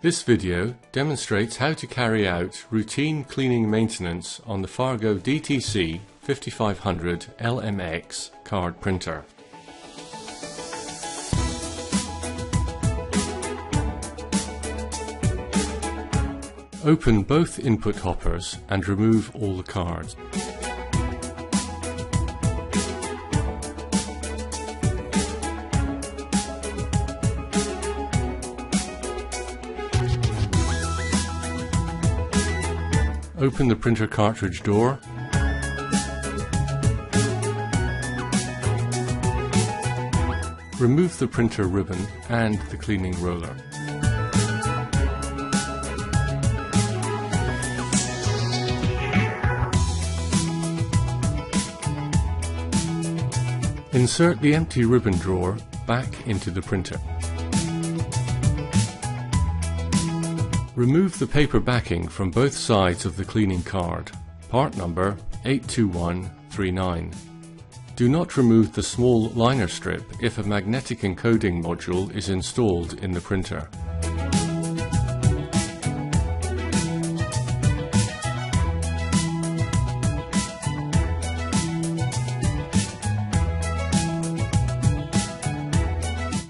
This video demonstrates how to carry out routine cleaning maintenance on the FARGO DTC5500LMX card printer. Open both input hoppers and remove all the cards. Open the printer cartridge door. Remove the printer ribbon and the cleaning roller. Insert the empty ribbon drawer back into the printer. Remove the paper backing from both sides of the cleaning card, part number 82139. Do not remove the small liner strip if a magnetic encoding module is installed in the printer.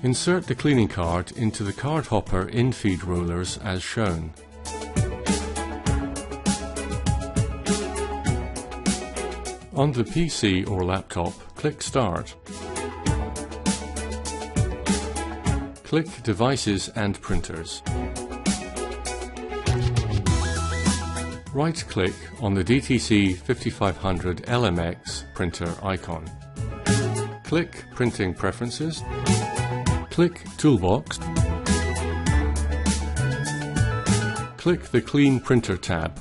Insert the cleaning card into the card hopper in-feed rollers as shown. On the PC or laptop, click Start. Click Devices and Printers. Right-click on the DTC5500LMX printer icon. Click Printing Preferences. Click Toolbox. Click the Clean Printer tab.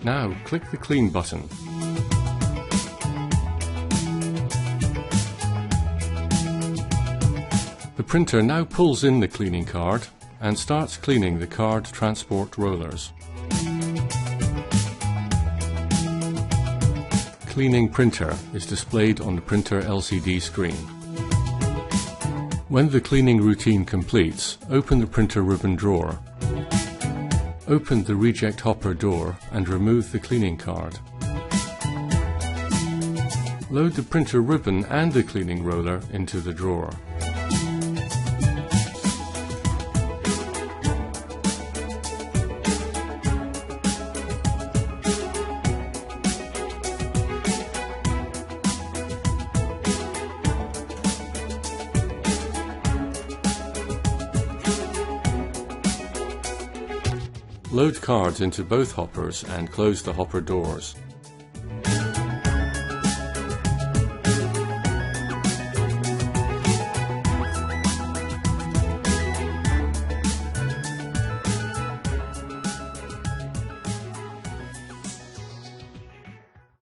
Now click the Clean button. The printer now pulls in the cleaning card and starts cleaning the card transport rollers. Cleaning Printer is displayed on the printer LCD screen. When the cleaning routine completes, open the printer ribbon drawer. Open the reject hopper door and remove the cleaning card. Load the printer ribbon and the cleaning roller into the drawer. Load cards into both hoppers and close the hopper doors.